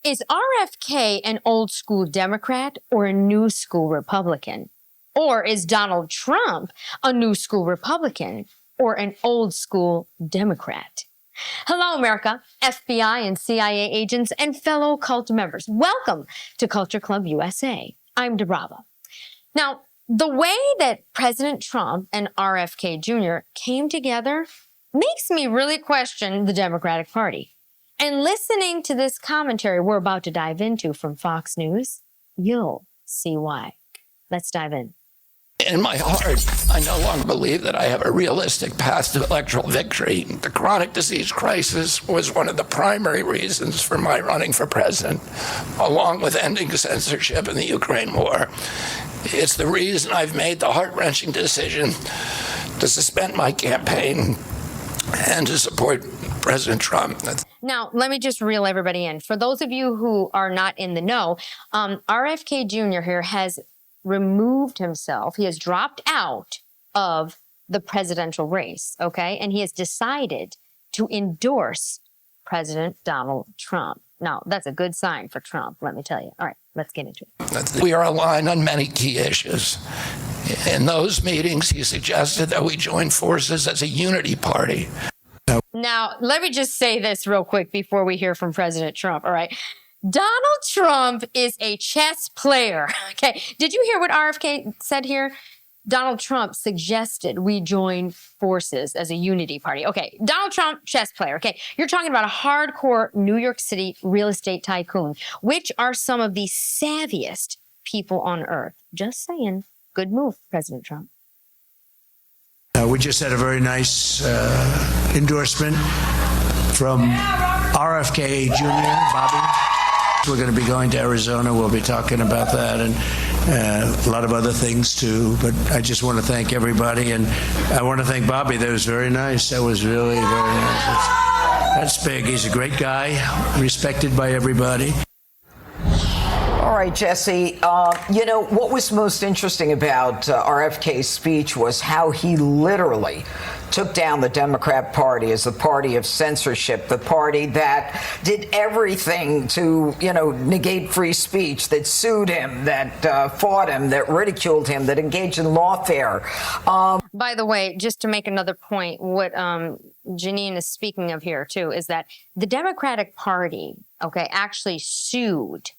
Is RFK an old school Democrat or a new school Republican? Or is Donald Trump a new school Republican or an old school Democrat? Hello, America, FBI and CIA agents and fellow cult members. Welcome to Culture Club USA. I'm DiBRAVA. Now, the way that President Trump and RFK Jr. came together makes me really question the Democratic Party. And listening to this commentary we're about to dive into from Fox News, you'll see why. Let's dive in. In my heart, I no longer believe that I have a realistic path to electoral victory. The chronic disease crisis was one of the primary reasons for my running for president, along with ending censorship in the Ukraine war. It's the reason I've made the heart-wrenching decision to suspend my campaign and to support President Trump. Now, let me just reel everybody in. For those of you who are not in the know, RFK Jr. here has removed himself. He has dropped out of the presidential race, okay? And he has decided to endorse President Donald Trump. Now, that's a good sign for Trump, let me tell you. All right, let's get into it. We are aligned on many key issues. In those meetings, he suggested that we join forces as a unity party. Now, let me just say this real quick before we hear from President Trump, all right? Donald Trump is a chess player, okay? Did you hear what RFK said here? Donald Trump suggested we join forces as a unity party. Okay, Donald Trump, chess player, okay? You're talking about a hardcore New York City real estate tycoon, which are some of the savviest people on earth. Just saying. Good move, President Trump. We just had a very nice endorsement from RFK Jr., Bobby. We're going to be going to Arizona. We'll be talking about that and a lot of other things too. But I just want to thank everybody, and I want to thank Bobby. That was very nice. That was really very nice. That's big. He's a great guy, respected by everybody. All right, Jesse, you know, what was most interesting about RFK's speech was how he literally took down the Democrat Party as the party of censorship, the party that did everything to, you know, negate free speech, that sued him, that fought him, that ridiculed him, that engaged in lawfare. By the way, just to make another point, what Janine is speaking of here, too, is that the Democratic Party, okay, actually sued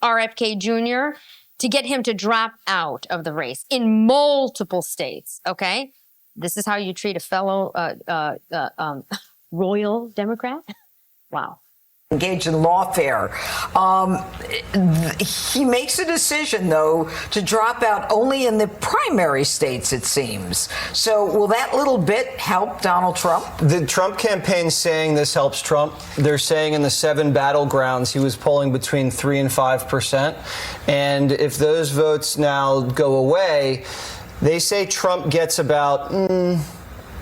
RFK Jr. to get him to drop out of the race in multiple states, okay? This is how you treat a fellow royal Democrat? Wow. Engaged in lawfare. He makes a decision, though, to drop out only in the primary states, it seems. So will that little bit help Donald Trump? The Trump campaign saying this helps Trump. They're saying in the 7 battlegrounds he was polling between 3% and 5%. And if those votes now go away, they say Trump gets about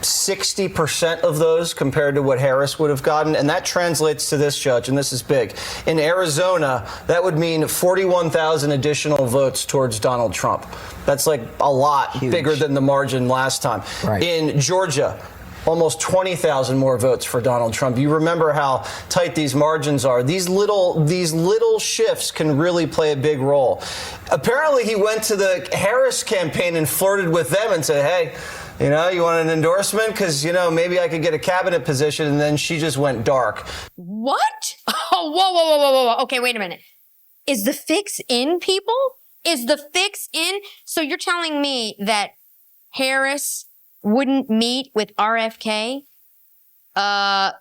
60% of those compared to what Harris would have gotten. And that translates to this, Judge, and this is big. In Arizona, that would mean 41,000 additional votes towards Donald Trump. That's like a lot bigger than the margin last time. Right. In Georgia, almost 20,000 more votes for Donald Trump. You remember how tight these margins are. These little shifts can really play a big role. Apparently, he went to the Harris campaign and flirted with them and said, hey, you know, you want an endorsement? Because, you know, maybe I could get a cabinet position. And then she just went dark. What? Oh, whoa. Okay, wait a minute. Is the fix in, people? Is the fix in? So you're telling me that Harris wouldn't meet with RFK? Hello.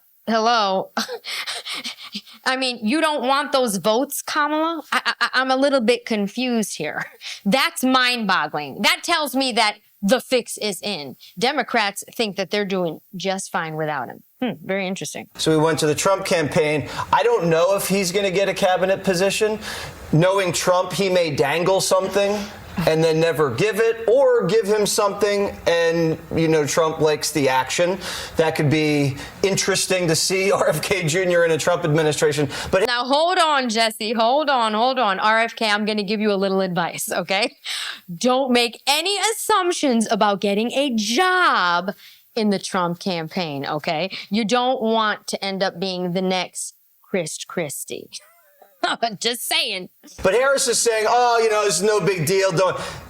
I mean, you don't want those votes, Kamala? I'm a little bit confused here. That's mind-boggling. That tells me that the fix is in. Democrats think that they're doing just fine without him. Very interesting. So we went to the Trump campaign. I don't know if he's going to get a cabinet position. Knowing Trump, he may dangle something and then never give it, or give him something and, you know, Trump likes the action. That could be interesting to see RFK Jr. in a Trump administration. But now, hold on, Jesse. Hold on. RFK, I'm going to give you a little advice, okay? Don't make any assumptions about getting a job in the Trump campaign, okay? You don't want to end up being the next Christie. Just saying. But Harris is saying, oh, it's no big deal.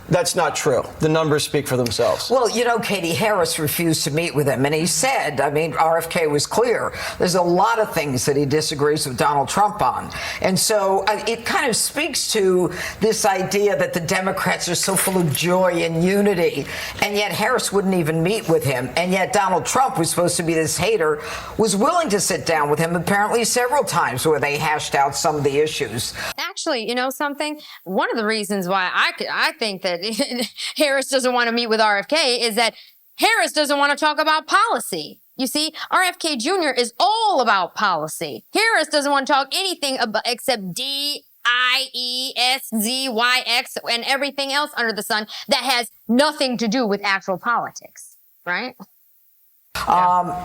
That's not true. The numbers speak for themselves. Well, Katie, Harris refused to meet with him. And he said, RFK was clear, there's a lot of things that he disagrees with Donald Trump on. And so it kind of speaks to this idea that the Democrats are so full of joy and unity. And yet Harris wouldn't even meet with him. And yet Donald Trump, who's supposed to be this hater, was willing to sit down with him apparently several times where they hashed out some of the issues. Actually, you know something? One of the reasons why I think that Harris doesn't want to meet with RFK is that Harris doesn't want to talk about policy. You see, RFK Jr. is all about policy. Harris doesn't want to talk anything about except DIESZYX and everything else under the sun that has nothing to do with actual politics, right?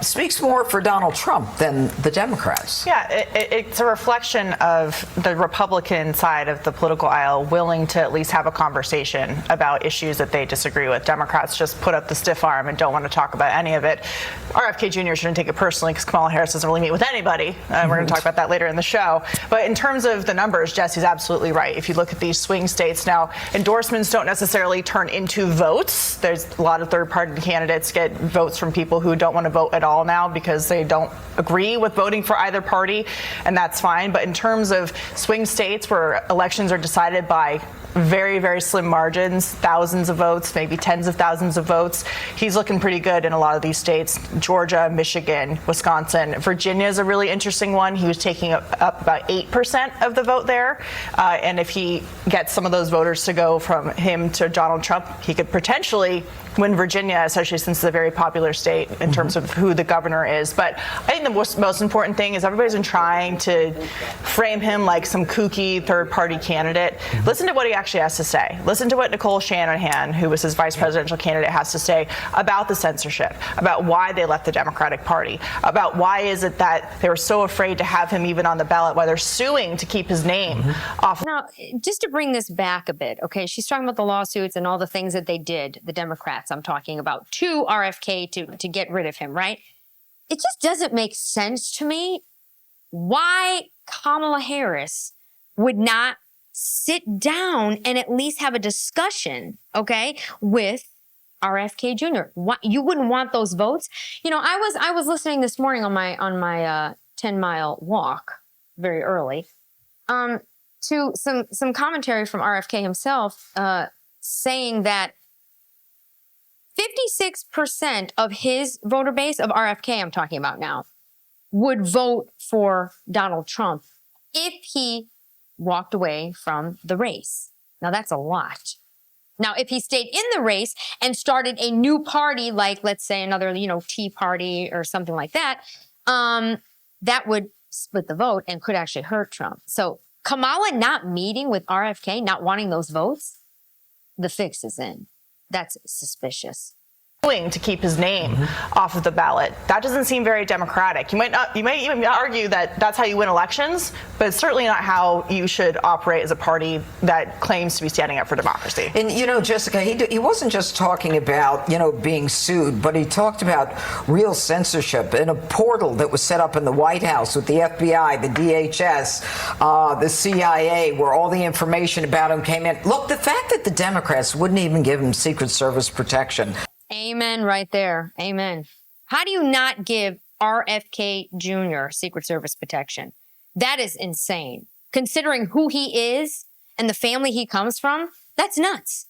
Speaks more for Donald Trump than the Democrats. Yeah, it's a reflection of the Republican side of the political aisle willing to at least have a conversation about issues that they disagree with. Democrats just put up the stiff arm and don't want to talk about any of it. RFK Jr. shouldn't take it personally because Kamala Harris doesn't really meet with anybody. We're going to talk about that later in the show. But in terms of the numbers, Jesse's absolutely right. If you look at these swing states now, endorsements don't necessarily turn into votes. There's a lot of third-party candidates get votes from people who don't want to vote at all now because they don't agree with voting for either party, and that's fine. But in terms of swing states where elections are decided by very, very slim margins, thousands of votes, maybe tens of thousands of votes, he's looking pretty good in a lot of these states. Georgia, Michigan, Wisconsin. Virginia is a really interesting one. He was taking up about 8% of the vote there. And if he gets some of those voters to go from him to Donald Trump, he could potentially win Virginia, especially since it's a very popular state in terms of who the governor is. But I think the most important thing is everybody's been trying to frame him like some kooky third-party candidate. Listen to what he actually has to say. Listen to what Nicole Shanahan, who was his vice presidential candidate, has to say about the censorship, about why they left the Democratic Party, about why is it that they were so afraid to have him even on the ballot, why they're suing to keep his name off. Now, just to bring this back a bit, okay, she's talking about the lawsuits and all the things that they did, the Democrats I'm talking about, to RFK to get rid of him, right? It just doesn't make sense to me why Kamala Harris would not sit down and at least have a discussion, okay, with RFK Jr. Why, you wouldn't want those votes? I was listening this morning on my 10-mile walk very early to some commentary from RFK himself saying that 56% of his voter base, of RFK I'm talking about now, would vote for Donald Trump if he walked away from the race. Now, that's a lot. Now, if he stayed in the race and started a new party, like, let's say, another, Tea Party or something like that, that would split the vote and could actually hurt Trump. So Kamala not meeting with RFK, not wanting those votes, the fix is in. That's suspicious. To keep his name off of the ballot. That doesn't seem very democratic. You might even argue that that's how you win elections, but it's certainly not how you should operate as a party that claims to be standing up for democracy. And Jessica, he wasn't just talking about being sued, but he talked about real censorship in a portal that was set up in the White House with the FBI, the DHS, the CIA, where all the information about him came in. Look, the fact that the Democrats wouldn't even give him Secret Service protection. Amen right there. Amen. How do you not give RFK Jr. Secret Service protection? That is insane. Considering who he is and the family he comes from, that's nuts.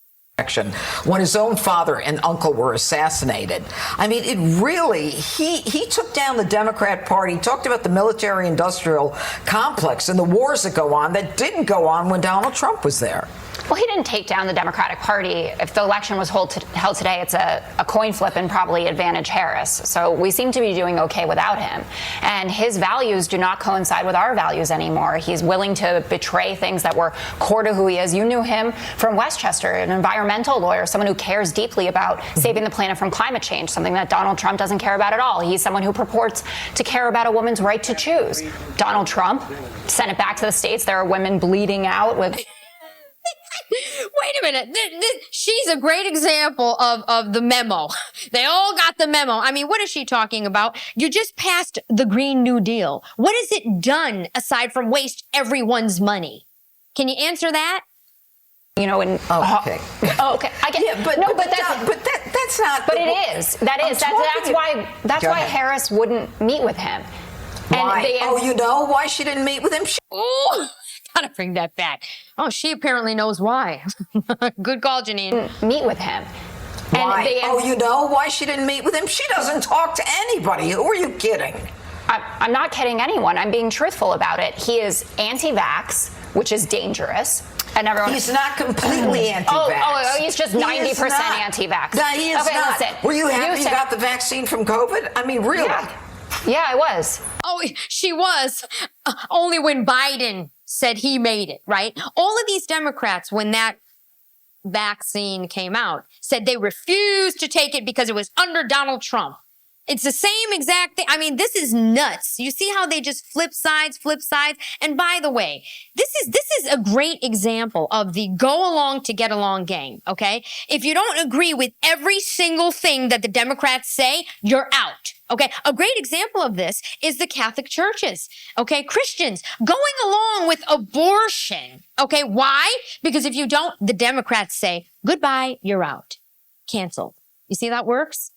When his own father and uncle were assassinated. I mean, it really, he took down the Democrat Party, talked about the military-industrial complex and the wars that go on that didn't go on when Donald Trump was there. Well, he didn't take down the Democratic Party. If the election was held today, it's a coin flip and probably advantage Harris. So we seem to be doing okay without him. And his values do not coincide with our values anymore. He's willing to betray things that were core to who he is. You knew him from Westchester, an environmental lawyer, someone who cares deeply about saving the planet from climate change, something that Donald Trump doesn't care about at all. He's someone who purports to care about a woman's right to choose. Donald Trump sent it back to the states. There are women bleeding out with... wait a minute. She's a great example of the memo. They all got the memo. I mean, what is she talking about? You just passed the Green New Deal. What has it done aside from waste everyone's money? Can you answer that? You know, and okay. Okay, I get. Yeah, but that's not. But it is. That's why Harris wouldn't meet with him. Why? And you know why she didn't meet with him? Ooh, gotta bring that back. Oh, she apparently knows why. Good call, Janine. Meet with him. Why? You know why she didn't meet with him? She doesn't talk to anybody. Who are you kidding? I'm not kidding anyone. I'm being truthful about it. He is anti-vax, which is dangerous. And everyone, he's not completely anti-vax. Oh, he's just 90% anti-vax. No, he is not. Listen, were you happy you got the vaccine from COVID? I mean, really? Yeah, I was. Oh, she was. Only when Biden said he made it, right? All of these Democrats, when that vaccine came out, said they refused to take it because it was under Donald Trump. It's the same exact thing. I mean, this is nuts. You see how they just flip sides. And by the way, this is a great example of the go along to get along game, okay? If you don't agree with every single thing that the Democrats say, you're out. Okay, a great example of this is the Catholic churches, okay? Christians going along with abortion, okay? Why? Because if you don't, the Democrats say, goodbye, you're out. Canceled. You see how that works?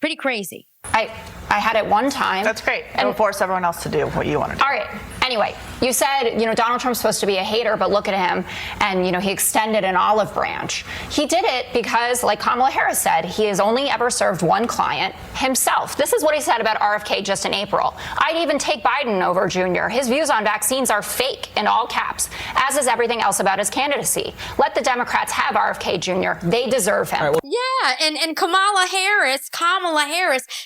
Pretty crazy. I had it one time. That's great. It'll force everyone else to do what you want to do. All right. Anyway, you said, Donald Trump's supposed to be a hater, but look at him. And, he extended an olive branch. He did it because, like Kamala Harris said, he has only ever served one client, himself. This is what he said about RFK just in April. I'd even take Biden over Jr. His views on vaccines are fake, in all caps, as is everything else about his candidacy. Let the Democrats have RFK Jr. They deserve him. Yeah, and Kamala Harris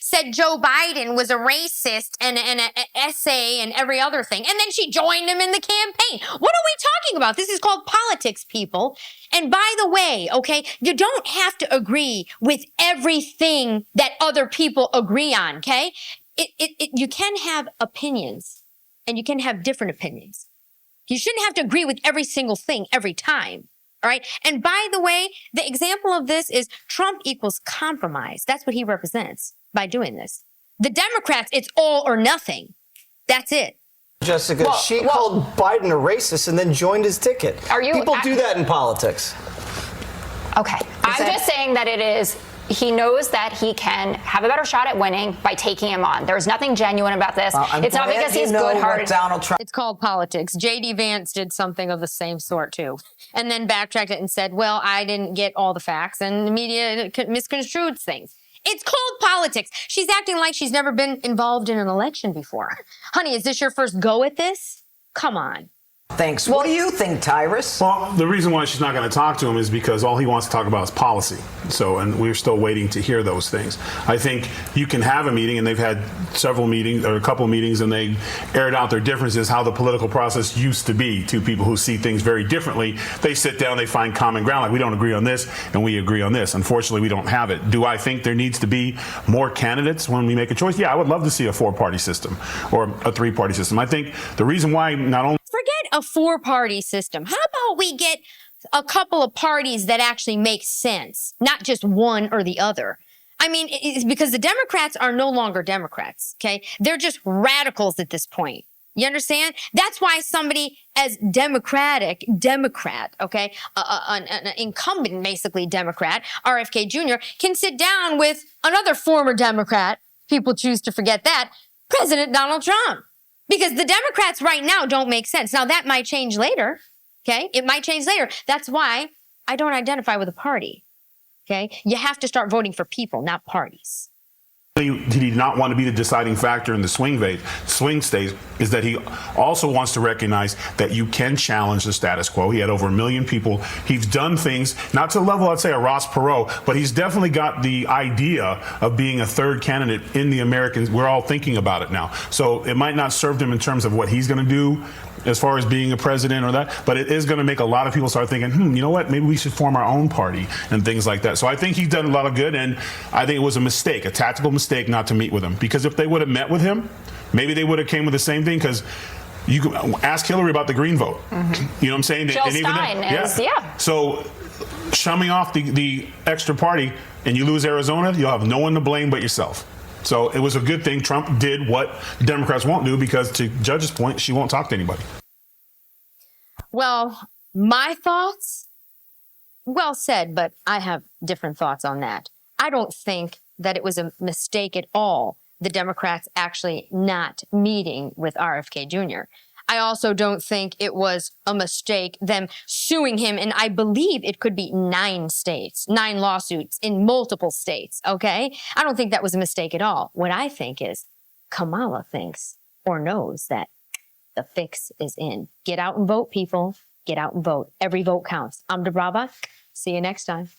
said Joe Biden was a racist and an essay and every other thing. And then she joined him in the campaign. What are we talking about? This is called politics, people. And by the way, okay, you don't have to agree with everything that other people agree on, okay? You can have opinions and you can have different opinions. You shouldn't have to agree with every single thing every time. All right. And by the way, the example of this is Trump equals compromise. That's what he represents by doing this. The Democrats, it's all or nothing. That's it. Jessica, she called Biden a racist and then joined his ticket. People do that in politics. Okay. I'm just saying that it is. He knows that he can have a better shot at winning by taking him on. There's nothing genuine about this. It's not because he's good-hearted. It's called politics. J.D. Vance did something of the same sort, too. And then backtracked it and said, well, I didn't get all the facts, and the media misconstrued things. It's called politics. She's acting like she's never been involved in an election before. Honey, is this your first go at this? Come on. Thanks. What do you think, Tyrus? Well, the reason why she's not going to talk to him is because all he wants to talk about is policy. And we're still waiting to hear those things. I think you can have a meeting, and they've had several meetings or a couple meetings, and they aired out their differences, how the political process used to be. Two people who see things very differently, they sit down, they find common ground. Like, we don't agree on this, and we agree on this. Unfortunately, we don't have it. Do I think there needs to be more candidates when we make a choice? Yeah, I would love to see a 4-party system or a 3-party system. I think the reason why not only forget a 4-party system. How about we get a couple of parties that actually make sense, not just one or the other? I mean, it's because the Democrats are no longer Democrats, okay? They're just radicals at this point. You understand? That's why somebody as Democrat, okay, an incumbent, basically Democrat, RFK Jr., can sit down with another former Democrat, people choose to forget that, President Donald Trump. Because the Democrats right now don't make sense. Now, that might change later, okay? It might change later. That's why I don't identify with a party, okay? You have to start voting for people, not parties. Did he not want to be the deciding factor in the swing states is that he also wants to recognize that you can challenge the status quo. He had over 1 million people. He's done things, not to the level, I'd say, a Ross Perot, but he's definitely got the idea of being a third candidate in the Americans. We're all thinking about it now. So it might not serve him in terms of what he's going to do as far as being a president or that, but it is going to make a lot of people start thinking, you know what, maybe we should form our own party and things like that. So I think he's done a lot of good, and I think it was a mistake, a tactical mistake not to meet with him, because if they would have met with him, maybe they would have came with the same thing, because You can ask Hillary about the green vote. You know what I'm saying? Jill Stein is, yeah. So shumming off the extra party and you lose Arizona, you'll have no one to blame but yourself. So it was a good thing Trump did what Democrats won't do, because to Judge's point, she won't talk to anybody. Well, my thoughts, well said, but I have different thoughts on that. I don't think that it was a mistake at all, the Democrats actually not meeting with RFK Jr. I also don't think it was a mistake them suing him, and I believe it could be 9 states, 9 lawsuits in multiple states, okay? I don't think that was a mistake at all. What I think is Kamala thinks or knows that the fix is in. Get out and vote, people. Get out and vote. Every vote counts. I'm DiBRAVA. See you next time.